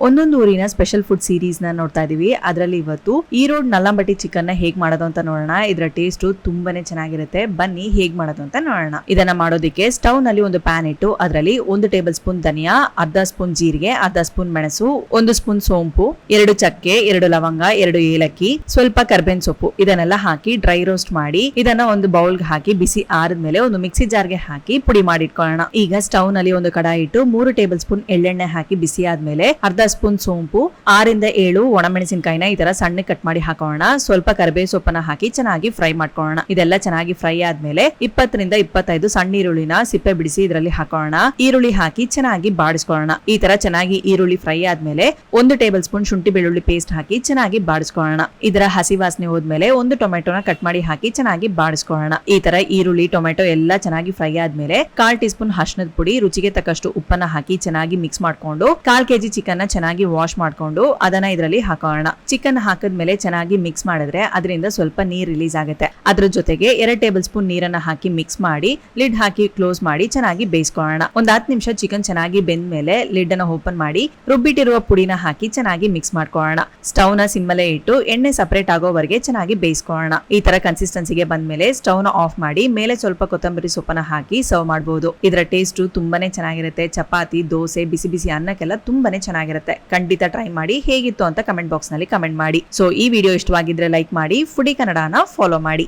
ಒಂದೊಂದು ಊರಿನ special food series ನ ನೋಡ್ತಾ ಇದೀವಿ. ಅದರಲ್ಲಿ ಇವತ್ತು ಈರೋಡ್ ನಲ್ಲಂಬಟ್ಟಿ ಚಿಕನ್ ನ ಹೇಗ್ ಮಾಡೋದು ಅಂತ ನೋಡೋಣ. ಇದರ ಟೇಸ್ಟ್ ತುಂಬಾನೇ ಚೆನ್ನಾಗಿರುತ್ತೆ. ಬನ್ನಿ ಹೇಗ್ ಮಾಡೋದು ಅಂತ ನೋಡೋಣ. ಇದನ್ನ ಮಾಡೋದಕ್ಕೆ ಸ್ಟವ್ ನಲ್ಲಿ ಒಂದು ಪ್ಯಾನ್ ಇಟ್ಟು ಅದರಲ್ಲಿ 1 ಟೇಬಲ್ ಸ್ಪೂನ್ ಧನಿಯಾ, ಅರ್ಧ ಸ್ಪೂನ್ ಜೀರಿಗೆ, ಅರ್ಧ ಸ್ಪೂನ್ ಮೆಣಸು, 1 ಸ್ಪೂನ್ ಸೋಂಪು, 2 ಚಕ್ಕೆ, 2 ಲವಂಗ, 2 ಏಲಕ್ಕಿ, ಸ್ವಲ್ಪ ಕರ್ಬೇವಿನ ಸೊಪ್ಪು ಇದನ್ನೆಲ್ಲ ಹಾಕಿ ಡ್ರೈ ರೋಸ್ಟ್ ಮಾಡಿ ಇದನ್ನ ಒಂದು ಬೌಲ್ ಗೆ ಹಾಕಿ ಬಿಸಿ ಆರಿದ್ಮೇಲೆ ಒಂದು ಮಿಕ್ಸಿ ಜಾರ್ ಗೆ ಹಾಕಿ ಪುಡಿ ಮಾಡಿಟ್ಕೊಳ್ಳೋಣ. ಈಗ ಸ್ಟವ್ ನಲ್ಲಿ ಒಂದು ಕಡಾಯಿ ಇಟ್ಟು 3 ಟೇಬಲ್ ಸ್ಪೂನ್ ಎಳ್ಳೆಣ್ಣೆ ಹಾಕಿ ಬಿಸಿ ಆದ್ಮೇಲೆ ಅರ್ಧ ಸ್ಪೂನ್ ಸೋಂಪು, 6 ಇಂದ 7 ಒಣಮೆಣಸಿನಕಾಯಿನ ಈ ತರ ಸಣ್ಣ ಕಟ್ ಮಾಡಿ ಹಾಕೋಣ. ಸ್ವಲ್ಪ ಕರಿಬೇವು ಸೊಪ್ಪನ್ನ ಹಾಕಿ ಚೆನ್ನಾಗಿ ಫ್ರೈ ಮಾಡ್ಕೊಳ್ಳೋಣ. ಇದೆಲ್ಲ ಚೆನ್ನಾಗಿ ಫ್ರೈ ಆದ್ಮೇಲೆ 20 ರಿಂದ 25 ಸಣ್ಣ ಈರುಳ್ಳಿನ ಸಿಪ್ಪೆ ಬಿಡಿಸಿ ಇದರಲ್ಲಿ ಹಾಕೋಣ. ಈರುಳ್ಳಿ ಹಾಕಿ ಚೆನ್ನಾಗಿ ಬಾಡಿಸ್ಕೊಳ್ಳೋಣ. ಈ ತರ ಚೆನ್ನಾಗಿ ಈರುಳ್ಳಿ ಫ್ರೈ ಆದ್ಮೇಲೆ 1 ಟೇಬಲ್ ಸ್ಪೂನ್ ಶುಂಠಿ ಬೆಳ್ಳುಳ್ಳಿ ಪೇಸ್ಟ್ ಹಾಕಿ ಚೆನ್ನಾಗಿ ಬಾಡಿಸ್ಕೊಳ್ಳೋಣ. ಇದರ ಹಸಿ ವಾಸನೆ ಹೋದ್ಮೇಲೆ 1 ಟೊಮೆಟೊನ ಕಟ್ ಮಾಡಿ ಹಾಕಿ ಚೆನ್ನಾಗಿ ಬಾಡಿಸ್ಕೊಳ್ಳೋಣ. ಈ ತರ ಈರುಳ್ಳಿ ಟೊಮೆಟೊ ಎಲ್ಲ ಚೆನ್ನಾಗಿ ಫ್ರೈ ಆದ್ಮೇಲೆ 1/4 ಟೀ ಸ್ಪೂನ್ ಅರಿಶಿಣದ ಪುಡಿ, ರುಚಿಗೆ ತಕ್ಕಷ್ಟು ಉಪ್ಪನ್ನ ಹಾಕಿ ಚೆನ್ನಾಗಿ ಮಿಕ್ಸ್ ಮಾಡ್ಕೊಂಡು 1/4 ಕೆಜಿ ಚಿಕನ್ ನ ಚೆನ್ನಾಗಿ ವಾಶ್ ಮಾಡ್ಕೊಂಡು ಅದನ್ನ ಇದರಲ್ಲಿ ಹಾಕೋಣ. ಚಿಕನ್ ಹಾಕಿದ್ಮೇಲೆ ಚೆನ್ನಾಗಿ ಮಿಕ್ಸ್ ಮಾಡಿದ್ರೆ ಅದರಿಂದ ಸ್ವಲ್ಪ ನೀರ್ ರಿಲೀಸ್ ಆಗುತ್ತೆ. ಅದ್ರ ಜೊತೆಗೆ 2 ಟೇಬಲ್ ಸ್ಪೂನ್ ನೀರನ್ನ ಹಾಕಿ ಮಿಕ್ಸ್ ಮಾಡಿ ಲಿಡ್ ಹಾಕಿ ಕ್ಲೋಸ್ ಮಾಡಿ ಚೆನ್ನಾಗಿ ಬೇಯಿಸ್ಕೊಳ್ಳೋಣ. ಒಂದು 10 ನಿಮಿಷ ಚಿಕನ್ ಚೆನ್ನಾಗಿ ಬೆಂದ ಮೇಲೆ ಲಿಡ್ ಅನ್ನ ಓಪನ್ ಮಾಡಿ ರುಬ್ಬಿಟ್ಟಿರುವ ಪುಡಿನ ಹಾಕಿ ಚೆನ್ನಾಗಿ ಮಿಕ್ಸ್ ಮಾಡ್ಕೊಳ್ಳೋಣ. ಸ್ಟವ್ ನ ಸಿಮ್ಮಲ್ಲೇ ಇಟ್ಟು ಎಣ್ಣೆ ಸಪರೇಟ್ ಆಗೋವರೆಗೆ ಚೆನ್ನಾಗಿ ಬೇಯಿಸ್ಕೊಳ್ಳೋಣ. ಈ ತರ ಕನ್ಸಿಸ್ಟೆನ್ಸಿಗೆ ಬಂದ್ಮೇಲೆ ಸ್ಟವ್ ನ ಆಫ್ ಮಾಡಿ ಮೇಲೆ ಸ್ವಲ್ಪ ಕೊತ್ತಂಬರಿ ಸೊಪ್ಪನ್ನ ಹಾಕಿ ಸರ್ವ್ ಮಾಡಬಹುದು. ಇದರ ಟೇಸ್ಟ್ ತುಂಬಾನೇ ಚೆನ್ನಾಗಿರುತ್ತೆ. ಚಪಾತಿ, ದೋಸೆ, ಬಿಸಿ ಬಿಸಿ ಅನ್ನಕ್ಕೆಲ್ಲ ತುಂಬಾನೇ ಚೆನ್ನಾಗಿರುತ್ತೆ. ಖಂಡಿತ ಟ್ರೈ ಮಾಡಿ. ಹೇಗಿತ್ತು ಅಂತ ಕಮೆಂಟ್ ಬಾಕ್ಸ್ ನಲ್ಲಿ ಕಮೆಂಟ್ ಮಾಡಿ. ಸೊ ಈ ವಿಡಿಯೋ ಇಷ್ಟವಾಗಿದ್ರೆ ಲೈಕ್ ಮಾಡಿ. ಫುಡಿ ಕನ್ನಡನ ಫಾಲೋ ಮಾಡಿ.